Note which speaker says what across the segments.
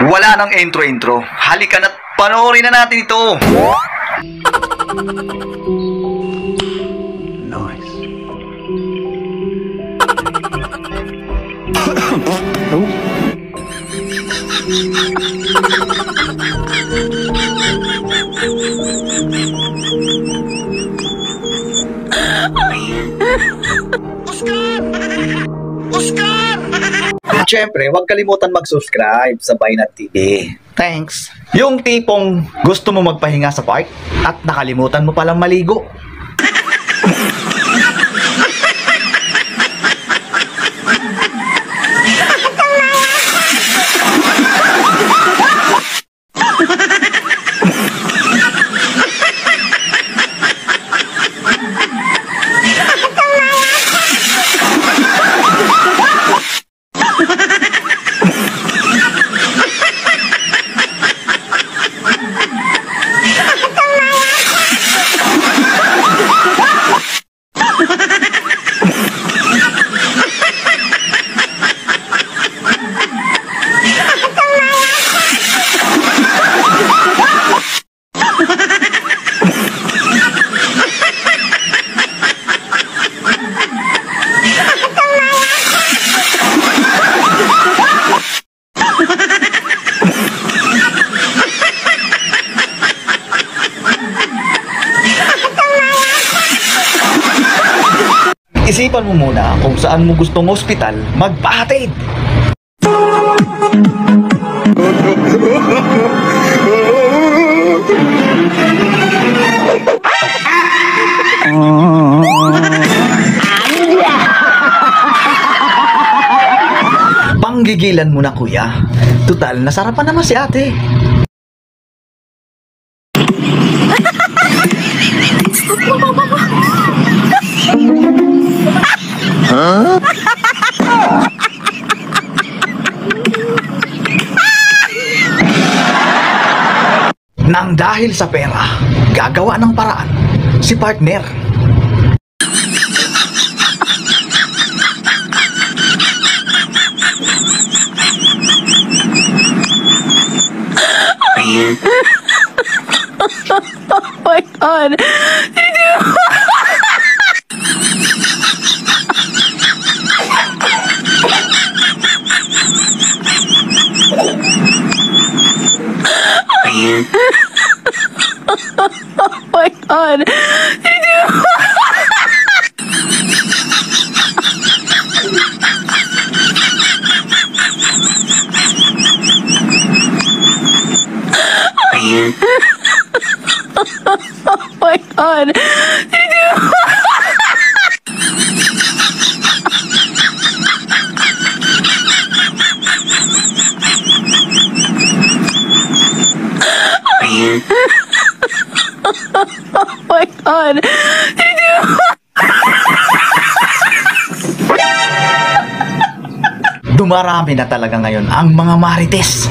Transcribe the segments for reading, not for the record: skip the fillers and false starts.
Speaker 1: Wala nang intro-intro. Halika na't panoorin na natin ito. Nice. Oscar! At syempre, huwag kalimutan mag-subscribe sa Bainat TV. Thanks. Yung tipong gusto mo magpahinga sa park at nakalimutan mo palang maligo. Isipan mo muna kung saan mo gustong ospital magpahatid. Panggigilan mo na, kuya. Tutal, nasarapan naman si ate. Huh? Nang dahil sa pera, gagawa ng paraan si partner.
Speaker 2: Oh my God. Did you? Oh my God. Did you? Oh my God. Did you? Oh my God. Did you?
Speaker 1: Dumarami na talaga ngayon ang mga marites.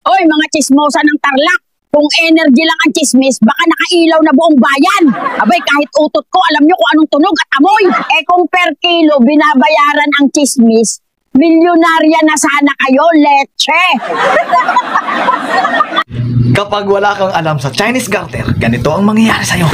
Speaker 3: Oy, mga chismosa ng Tarlac. Kung energy lang ang chismis, baka nakailaw na buong bayan. Abay, kahit utot ko, alam nyo kung anong tunog at amoy. Eh kung per kilo binabayaran ang chismis, milyonarya na sana kayo, leche.
Speaker 1: Kapag wala kang alam sa Chinese garter, ganito ang mangyayari sa'yo.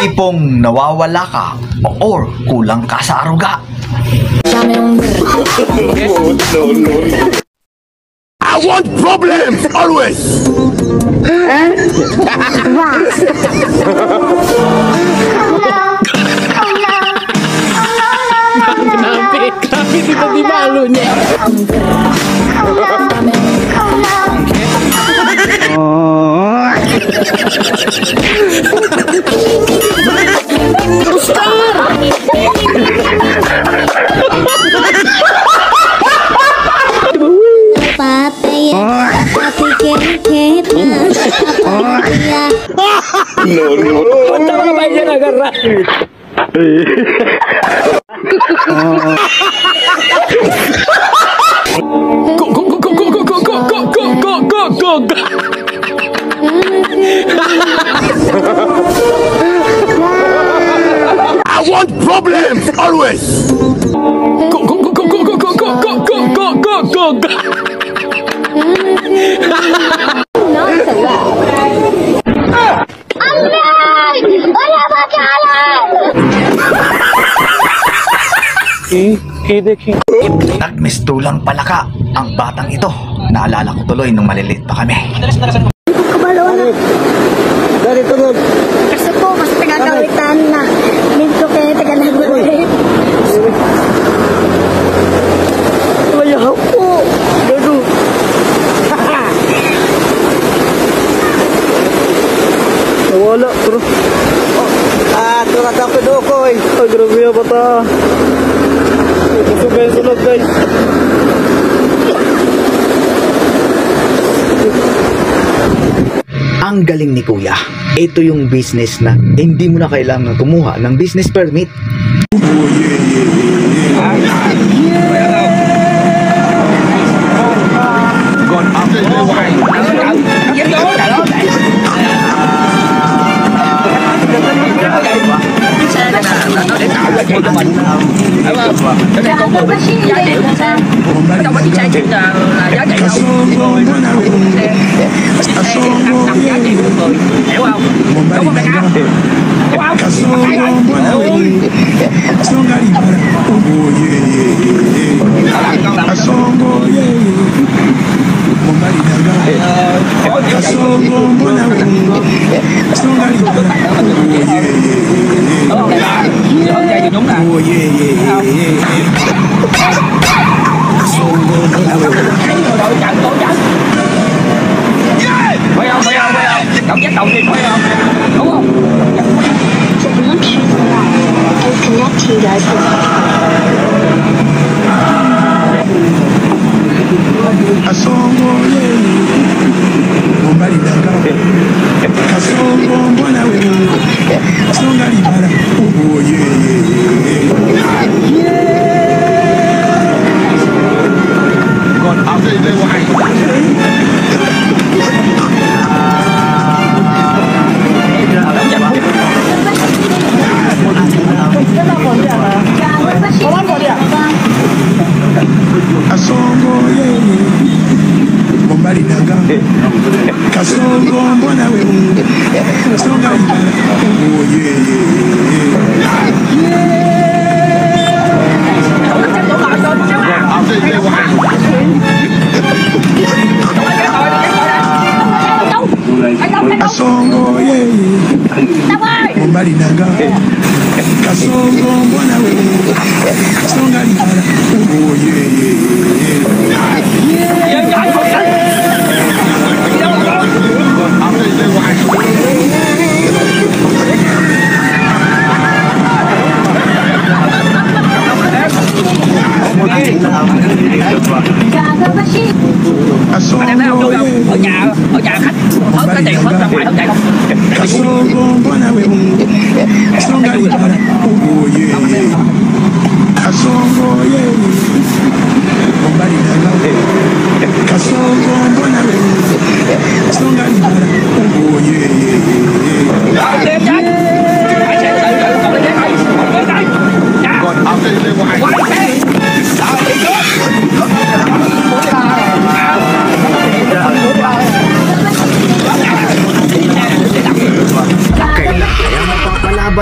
Speaker 1: Tipong nawawala ka or kulang ka sa aruga.
Speaker 4: I want problems always.
Speaker 2: Grabe dito di malo niya.
Speaker 4: No.
Speaker 2: Punta ka ba yan agarra?
Speaker 4: always.
Speaker 1: Nagmistulang palaka ang batang ito. Naalala ko tuloy nung maliliit pa kami.
Speaker 5: Kasi po, mas tagagawitan na. Dito kayo taga-nagulit. Wala po. Dado. Nawala, bro. Turat ako dokoy. Ay, grabe yung bata. Ito kayo sunod, guys.
Speaker 1: Ang galing ni Kuya. Ito yung business na hindi mo na kailangan kumuha ng business permit.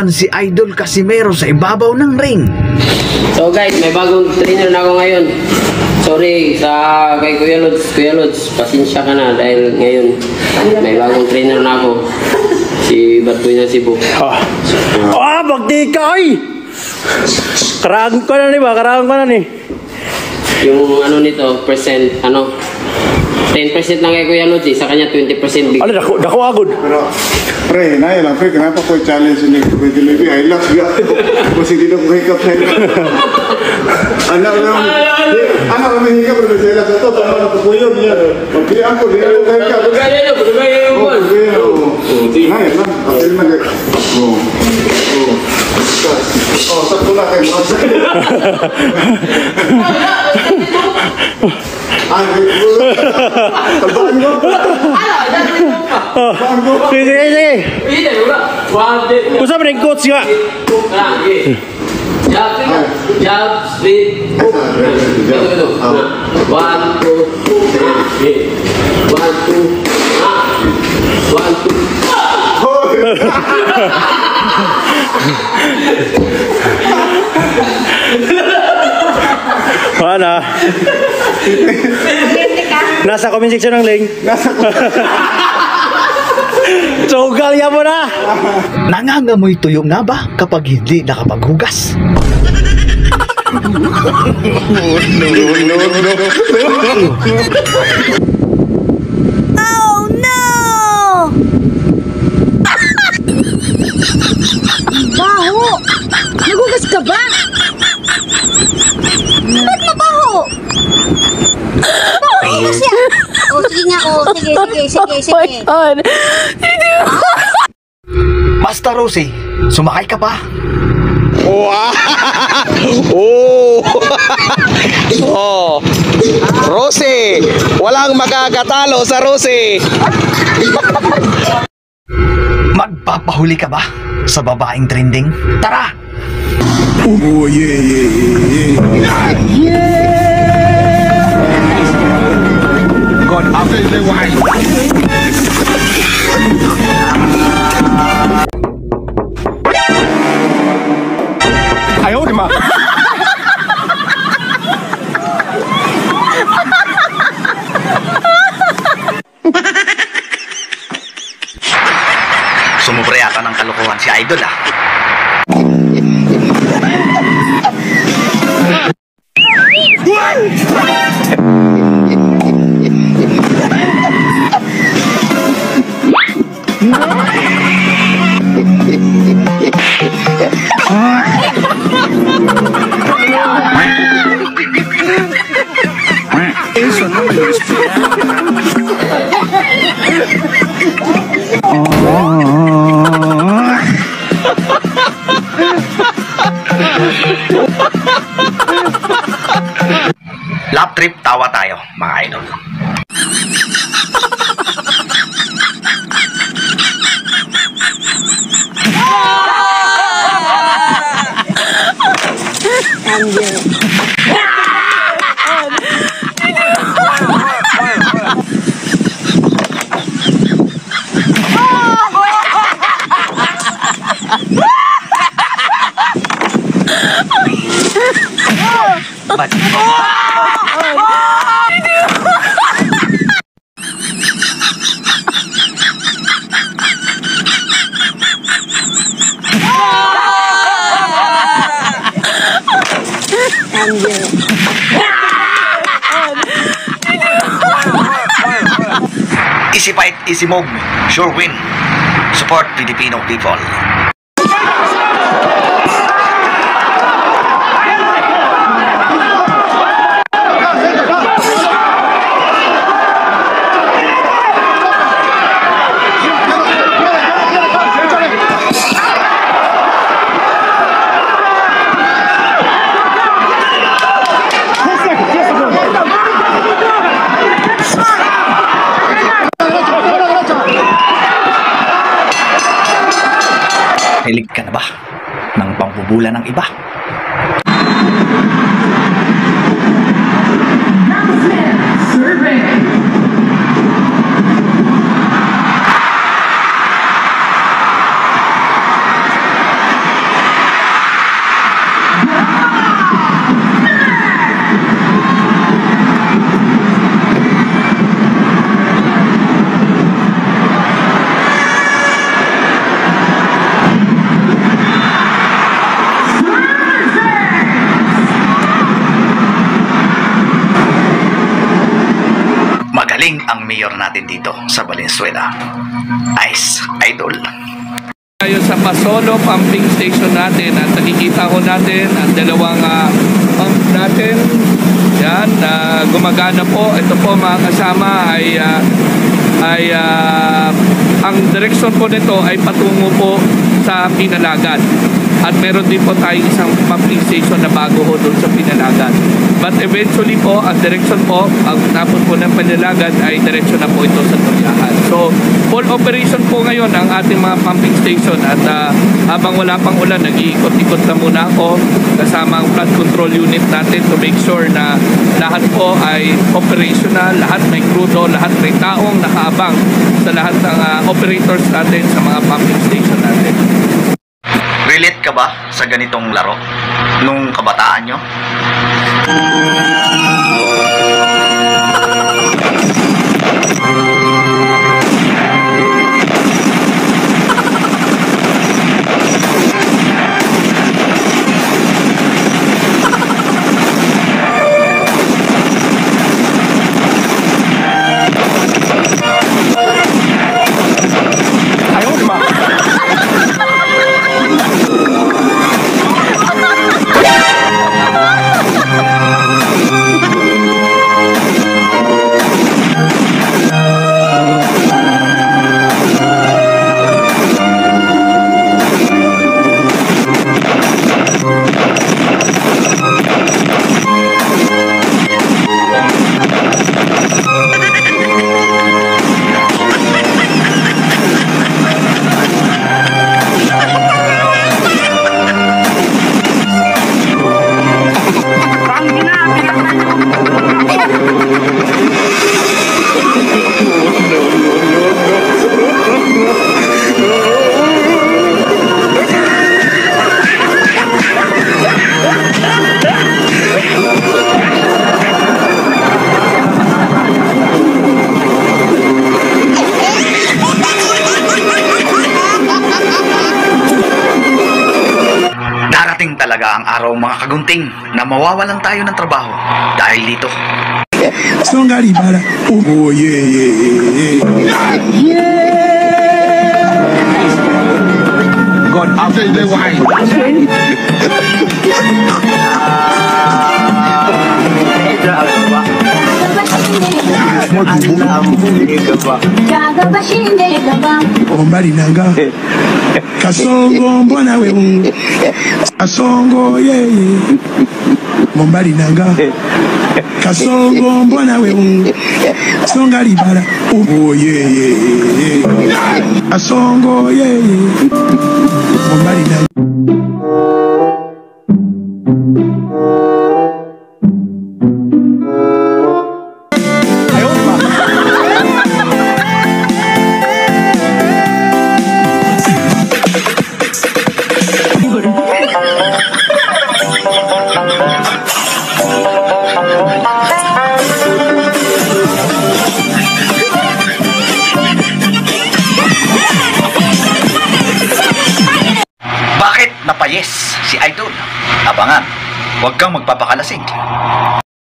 Speaker 1: Si Idol Casimero sa ibabaw ng ring.
Speaker 6: So guys, may bagong trainer na ako ngayon. Sorry sa kay Kuya Lods. Kuya Lods, pasensya ka na dahil ngayon may bagong trainer na ako. Si Batboy na Cebu.
Speaker 7: Bagdi ka ay! Karang ko na ni ba? Karang ko na ni.
Speaker 6: Yung ano nito, 10% lang kay Kuya Lods, sa kanya 20% big.
Speaker 7: Ano, dako agod.
Speaker 8: Pero, pre, naya lang, pre, kenapa ko challenge ini Kuya Jollibee? I love ya. Kasi hindi na ko hikap na ito. Anak naman hikap, pero sa ilas ito, tama na po yun niya. Pagkili ako, hindi na ko hikap.
Speaker 6: Pagkaya nyo, pagkaya nyo, Paul.
Speaker 8: Naya lang, apil na kayo. Sakto na kayo. Talbakan mo?
Speaker 7: Sige. Usap rin coach nga.
Speaker 6: jump, split, hook. Ito. 1, 2, 1, 2, 1, 2.
Speaker 7: Ano? Nasa comment section ng link. Sugal yan mo na.
Speaker 1: Nangangamoy tuyo nga ba kapag hindi nakapaghugas?
Speaker 2: Oh no!
Speaker 3: Baho! Nagugas ka ba?
Speaker 2: Ba't mabaho? Baho kasi.
Speaker 3: O, sige nga, o. Sige.
Speaker 2: Oh my God!
Speaker 1: Basta Rosie, sumakay ka ba?
Speaker 4: Wow! Oh! Oh! Rosie! Walang magkakatalo sa Rosie!
Speaker 1: Magpapahuli ka ba sa babaeng trending? Tara!
Speaker 4: Oh, yeah. God, after the wine. Ayaw, di ma.
Speaker 1: Sumubra yata ng kalokohan si Idol ah. Lap trip, tawa tayo, mga idol. Easy fight, easy move, sure win. Support Filipino people. Hilig ka na ba ng pambubula ng iba? Magaling ang mayor natin dito sa Valenzuela. Ice Idol.
Speaker 9: Ngayon sa Pasolo pumping station natin at nakikita ko natin ang dalawang pump natin. Yan, gumagana po. Ito po mga kasama ay ang direksyon po nito ay patungo po sa Pinalagan. At meron din po tayong isang pumping station na bago ho doon sa Pinalagan. But eventually po, ang direction po, ang tapos po ng Pinalagan ay direksyon na po ito sa Tulyahan. So, full operation po ngayon ang ating mga pumping station. At habang wala pang ulan, nag-iikot-ikot na muna ako kasama ang flood control unit natin to make sure na lahat po ay operational, lahat may krudo, lahat may taong nakaabang sa lahat ng operators natin sa mga pumping station natin.
Speaker 1: Relate ka ba sa ganitong laro nung kabataan nyo? Talaga ang araw mga kagunting na mawawalan tayo ng trabaho dahil dito.
Speaker 4: Songali bala. Oh yeah, yeah, yeah. God, after the wine. Ombali nanga kasongo mbona wewe kasongo yeye mombali nanga kasongo mbona wewe songa libala oh yeye kasongo yeye mombali nanga.
Speaker 1: Napayes si Idol. Abangan, huwag kang magpapakalasing.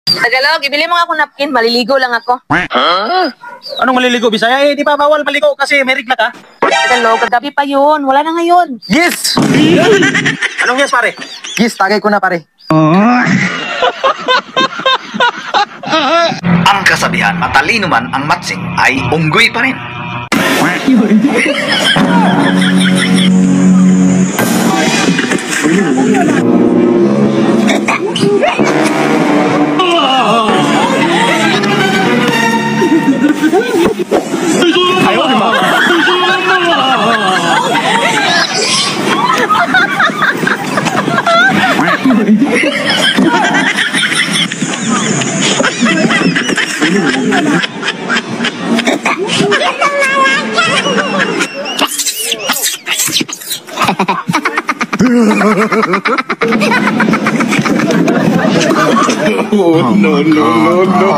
Speaker 2: Tagalog, ibili mo ako napkin, maliligo lang ako.
Speaker 7: Anong maliligo, Bisaya? Eh, di ba bawal maligo kasi may rigla ka?
Speaker 2: Tagalog, kagabi pa yun, wala na ngayon.
Speaker 7: Yes! Anong yes, pare?
Speaker 5: Yes, tagay ko na pare.
Speaker 1: Ang kasabihan, matalino man ang matsing ay unggoy pa rin.
Speaker 4: Oh, no, no, no,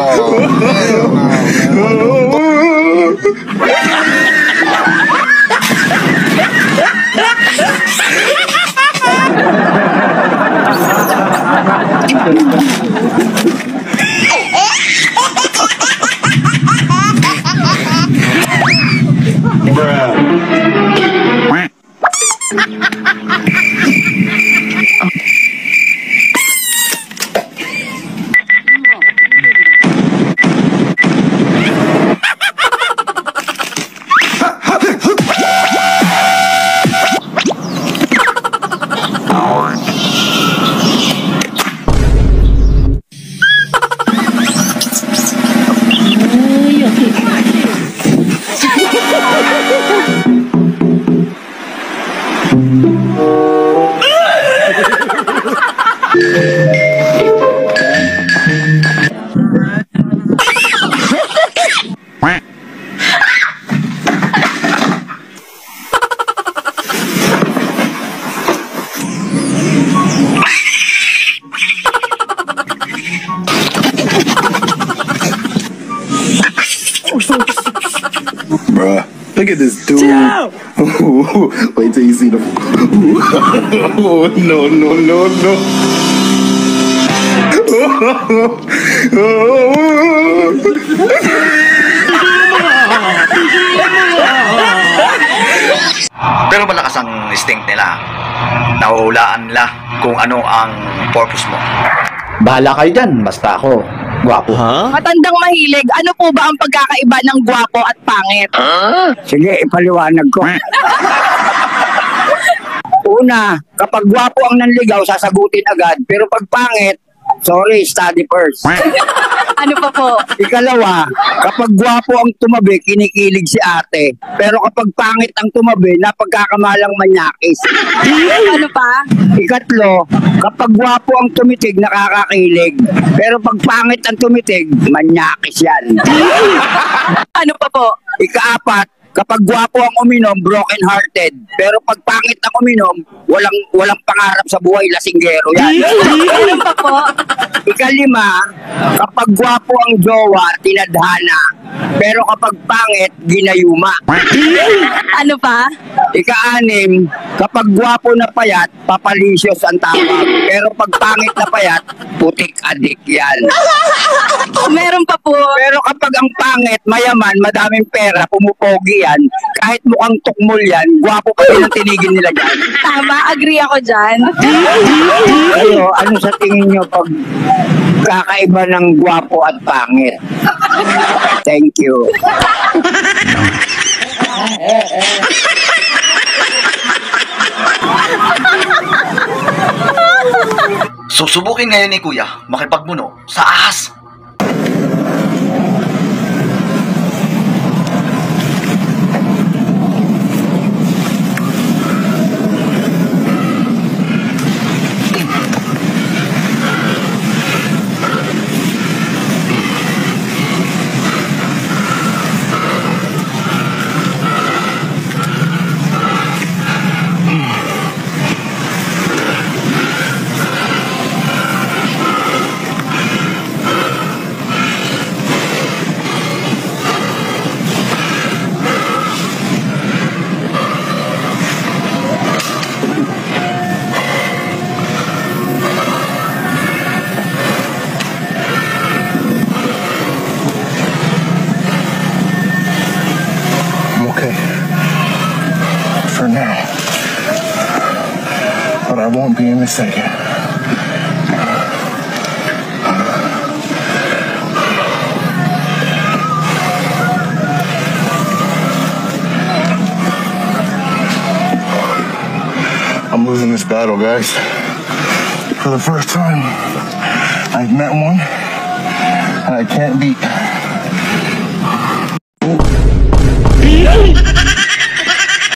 Speaker 8: Look at this dude. Wait till you see the. Oh, no, no, no, no.
Speaker 1: Pero malakas ang instinct nila. Nauulaan nila kung ano ang purpose mo. Bahala kayo dyan, basta ako. Gwapo.
Speaker 2: Matandang mahilig, ano po ba ang pagkakaiba ng gwapo at pangit?
Speaker 5: Sige, ipaliwanag ko. Una, kapag gwapo ang nanligaw, sasagutin agad. Pero pag pangit, sorry, study first.
Speaker 2: Ano pa po?
Speaker 5: Ikalawa, kapag gwapo ang tumabi, kinikilig si ate. Pero kapag pangit ang tumabi, napagkakamalang manyakis.
Speaker 2: Ano pa?
Speaker 5: Ikatlo, kapag gwapo ang tumitig, nakakakilig. Pero pag pangit ang tumitig, manyakis yan.
Speaker 2: Ano pa po?
Speaker 5: Ikaapat, kapag gwapo ang uminom, broken-hearted. Pero pag pangit ang uminom, walang pangarap sa buhay, lasinggero yan.
Speaker 2: Ano pa po?
Speaker 5: Ikalima, kapag gwapo ang jowa, tinadhana. Pero kapag pangit, ginayuma.
Speaker 2: Ano pa?
Speaker 5: Ika-anim, kapag gwapo na payat, papalisios ang tawag. Pero pag pangit na payat, putik adik yan.
Speaker 2: Meron pa po.
Speaker 5: Pero kapag ang pangit, mayaman, madaming pera, pumupogi yan, kahit mukhang tukmol yan, gwapo pa din ang tinigin nila dyan.
Speaker 2: Tama, agree ako dyan.
Speaker 5: Kayo, ano sa tingin nyo pag kakaiba ng gwapo at pangit? Thank you.
Speaker 1: Susubukin ngayon ni Kuya makipagmuno sa ahas.
Speaker 8: For now. But I won't be in a second. I'm losing this battle, guys. For the first time, I've met one and I can't beat.